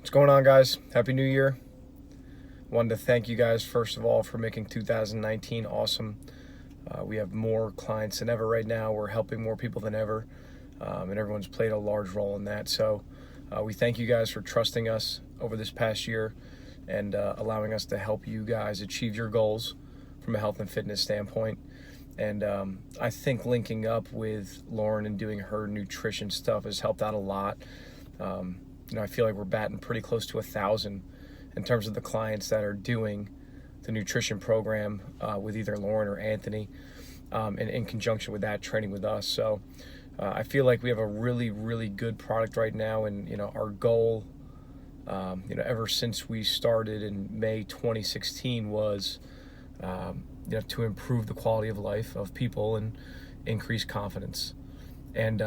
What's going on, guys? Happy New Year. Wanted to thank you guys, first of all, for making 2019 awesome. We have more clients than ever right now. We're helping more people than ever, and everyone's played a large role in that. So we thank you guys for trusting us over this past year and allowing us to help you guys achieve your goals from a health and fitness standpoint. And I think linking up with Lauren and doing her nutrition stuff has helped out a lot. I feel like we're batting pretty close to 1,000 in terms of the clients that are doing the nutrition program with either Lauren or Anthony, and in conjunction with that, training with us. So I feel like we have a really, really good product right now. And, our goal, ever since we started in May 2016 was, to improve the quality of life of people and increase confidence. And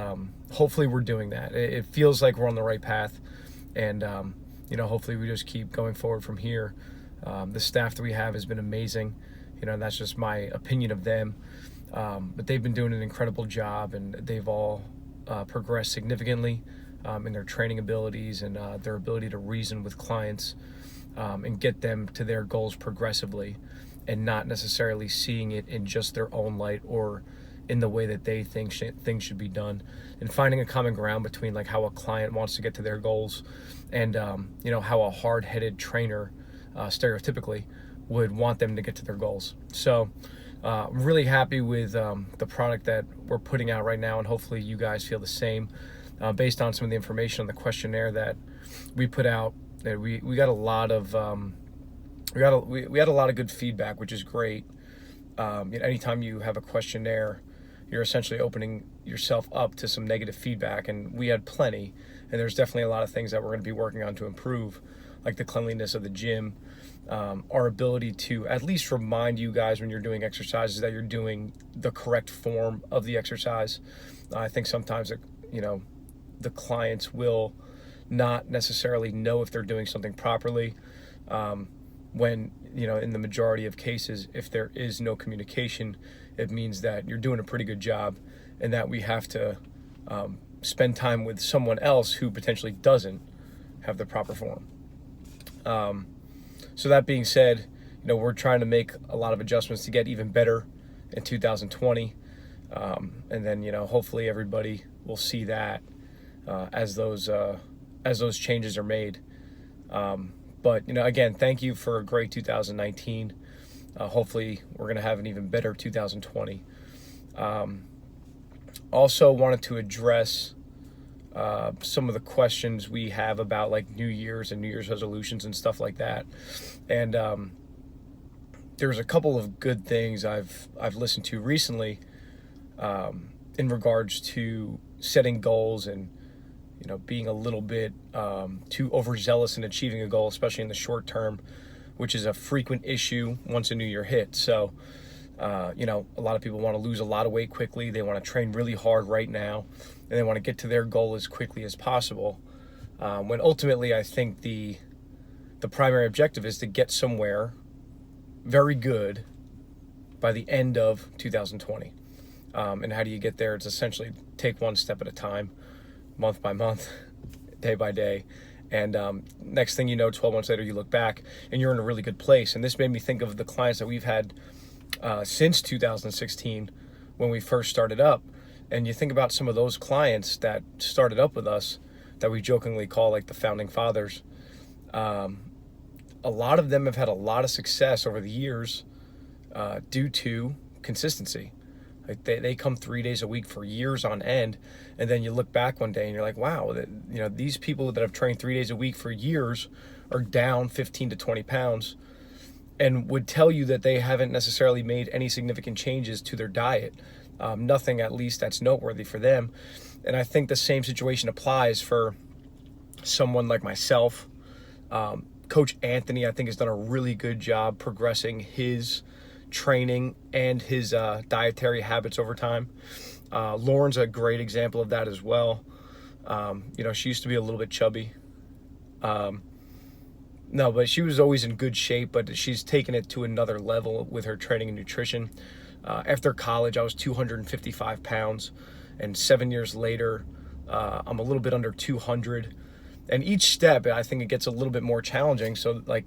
hopefully we're doing that. It feels like we're on the right path. And, hopefully we just keep going forward from here. The staff that we have has been amazing. And that's just my opinion of them. But they've been doing an incredible job, and they've all progressed significantly in their training abilities and their ability to reason with clients and get them to their goals progressively, and not necessarily seeing it in just their own light or in the way that they think things should be done, and finding a common ground between like how a client wants to get to their goals and how a hard-headed trainer stereotypically would want them to get to their goals. So I'm really happy with the product that we're putting out right now, and hopefully you guys feel the same based on some of the information on the questionnaire that we put out. That we got a lot of we had a lot of good feedback, which is great. Anytime you have a questionnaire, you're essentially opening yourself up to some negative feedback, and we had plenty. And there's definitely a lot of things that we're going to be working on to improve, like the cleanliness of the gym, our ability to at least remind you guys when you're doing exercises that you're doing the correct form of the exercise. I think sometimes the clients will not necessarily know if they're doing something properly. When, in the majority of cases, if there is no communication, it means that you're doing a pretty good job, and that we have to spend time with someone else who potentially doesn't have the proper form. So that being said, we're trying to make a lot of adjustments to get even better in 2020. And then, hopefully everybody will see that as those changes are made. But, again, thank you for a great 2019. Hopefully we're going to have an even better 2020. Also wanted to address some of the questions we have about like New Year's and New Year's resolutions and stuff like that. And there's a couple of good things I've listened to recently in regards to setting goals and being a little bit too overzealous in achieving a goal, especially in the short term, which is a frequent issue once a new year hits. So, a lot of people want to lose a lot of weight quickly. They want to train really hard right now, and they want to get to their goal as quickly as possible. When ultimately, I think the primary objective is to get somewhere very good by the end of 2020. And how do you get there? It's essentially take one step at a time, month by month, day by day. And next thing you know, 12 months later, you look back and you're in a really good place. And this made me think of the clients that we've had since 2016 when we first started up. And you think about some of those clients that started up with us that we jokingly call like the founding fathers. A lot of them have had a lot of success over the years due to consistency. Like they come 3 days a week for years on end, and then you look back one day and you're like, wow, these people that have trained 3 days a week for years are down 15 to 20 pounds, and would tell you that they haven't necessarily made any significant changes to their diet. Nothing, at least, that's noteworthy for them. And I think the same situation applies for someone like myself. Coach Anthony, I think, has done a really good job progressing his training and his dietary habits over time. Lauren's a great example of that as well. She used to be a little bit chubby. No, but she was always in good shape, but she's taken it to another level with her training and nutrition. After college, I was 255 pounds, and 7 years later, I'm a little bit under 200. And each step, I think it gets a little bit more challenging. So like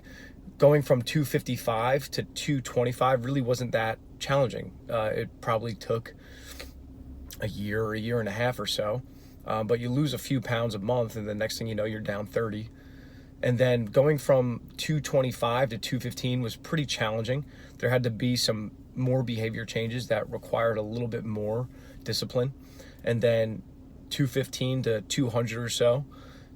going from 255 to 225 really wasn't that challenging. It probably took a year and a half or so. But you lose a few pounds a month, and the next thing you know, you're down 30. And then going from 225 to 215 was pretty challenging. There had to be some more behavior changes that required a little bit more discipline. And then 215 to 200 or so,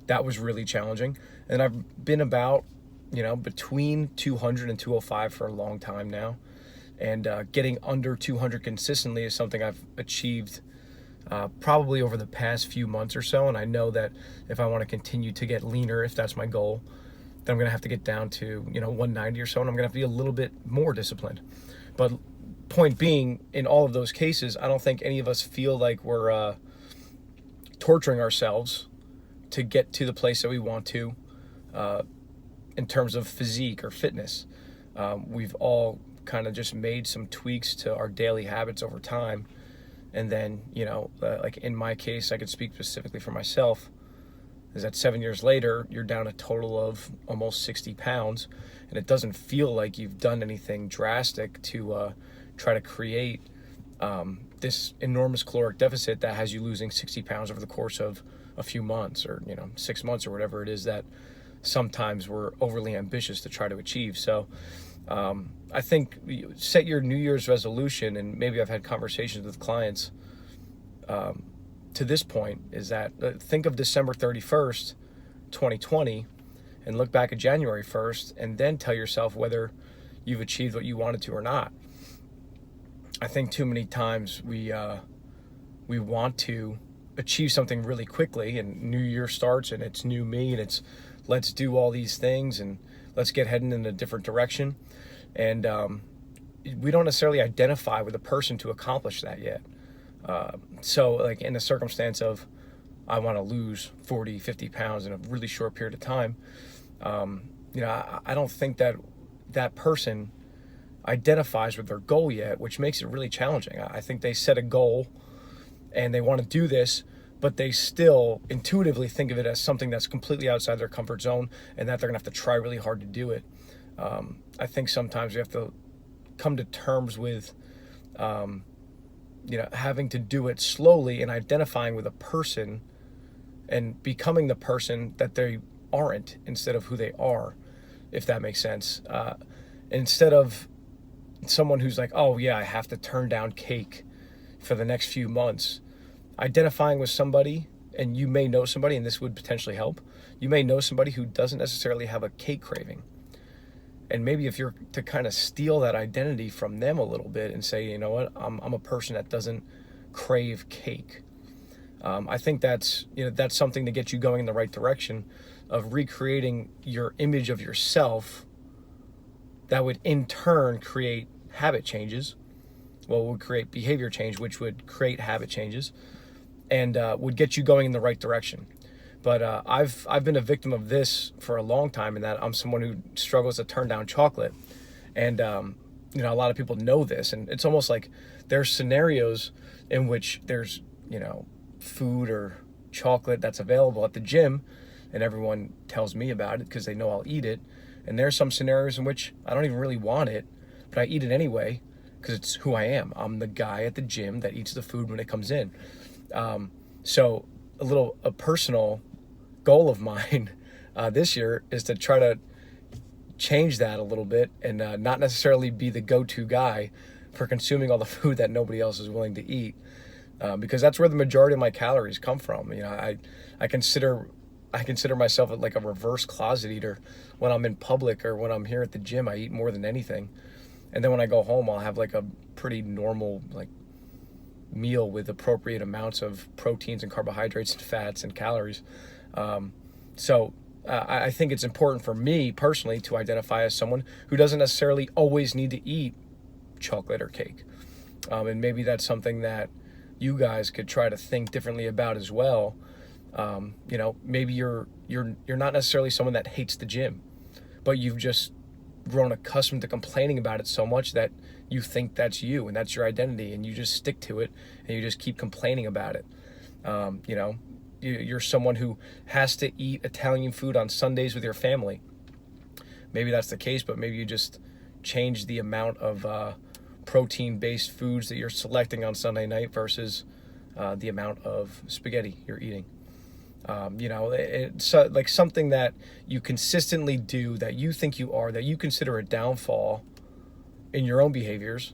that was really challenging. And I've been about, between 200 and 205 for a long time now. And getting under 200 consistently is something I've achieved probably over the past few months or so. And I know that if I want to continue to get leaner, if that's my goal, then I'm going to have to get down to, 190 or so, and I'm going to have to be a little bit more disciplined. But point being, in all of those cases, I don't think any of us feel like we're torturing ourselves to get to the place that we want to in terms of physique or fitness. We've all kind of just made some tweaks to our daily habits over time. And then, like in my case, I could speak specifically for myself, is that 7 years later, you're down a total of almost 60 pounds. And it doesn't feel like you've done anything drastic to try to create this enormous caloric deficit that has you losing 60 pounds over the course of a few months or, 6 months or whatever it is that sometimes we're overly ambitious to try to achieve. So I think set your New Year's resolution, and maybe I've had conversations with clients to this point, is that think of December 31st, 2020, and look back at January 1st, and then tell yourself whether you've achieved what you wanted to or not. I think too many times we want to achieve something really quickly, and New Year starts, and it's new me, and it's let's do all these things, and let's get heading in a different direction. And we don't necessarily identify with a person to accomplish that yet. So like in the circumstance of I want to lose 40, 50 pounds in a really short period of time, I don't think that person identifies with their goal yet, which makes it really challenging. I think they set a goal and they want to do this, but they still intuitively think of it as something that's completely outside their comfort zone and that they're gonna have to try really hard to do it. I think sometimes we have to come to terms with, having to do it slowly and identifying with a person and becoming the person that they aren't instead of who they are, if that makes sense. Instead of someone who's like, oh yeah, I have to turn down cake for the next few months, identifying with somebody, and you may know somebody, and this would potentially help, you may know somebody who doesn't necessarily have a cake craving. And maybe if you're to kind of steal that identity from them a little bit and say, you know what, I'm a person that doesn't crave cake. I think that's something to get you going in the right direction of recreating your image of yourself that would in turn create habit changes. Well, would create behavior change, which would create habit changes and would get you going in the right direction. But I've been a victim of this for a long time, in that I'm someone who struggles to turn down chocolate. And, a lot of people know this. And it's almost like there's scenarios in which there's, food or chocolate that's available at the gym, and everyone tells me about it because they know I'll eat it. And there's some scenarios in which I don't even really want it, but I eat it anyway because it's who I am. I'm the guy at the gym that eats the food when it comes in. So a personal goal of mine this year is to try to change that a little bit and not necessarily be the go-to guy for consuming all the food that nobody else is willing to eat, because that's where the majority of my calories come from. I consider myself like a reverse closet eater. When I'm in public or when I'm here at the gym, I eat more than anything. And then when I go home, I'll have like a pretty normal meal with appropriate amounts of proteins and carbohydrates and fats and calories. So I think it's important for me personally to identify as someone who doesn't necessarily always need to eat chocolate or cake. And maybe that's something that you guys could try to think differently about as well. Maybe you're not necessarily someone that hates the gym, but you've just grown accustomed to complaining about it so much that you think that's you and that's your identity, and you just stick to it and you just keep complaining about it. you're someone who has to eat Italian food on Sundays with your family. Maybe that's the case, but maybe you just change the amount of protein-based foods that you're selecting on Sunday night versus the amount of spaghetti you're eating. It's like something that you consistently do, that you think you are, that you consider a downfall in your own behaviors,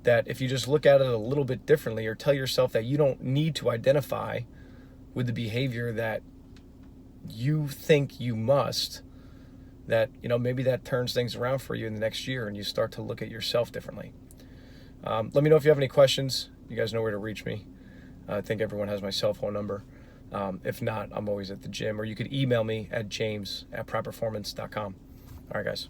that if you just look at it a little bit differently, or tell yourself that you don't need to identify with the behavior that you think you must, that, maybe that turns things around for you in the next year and you start to look at yourself differently. Let me know if you have any questions. You guys know where to reach me. I think everyone has my cell phone number. If not, I'm always at the gym, or you could email me at james@primeperformance.com. All right, guys.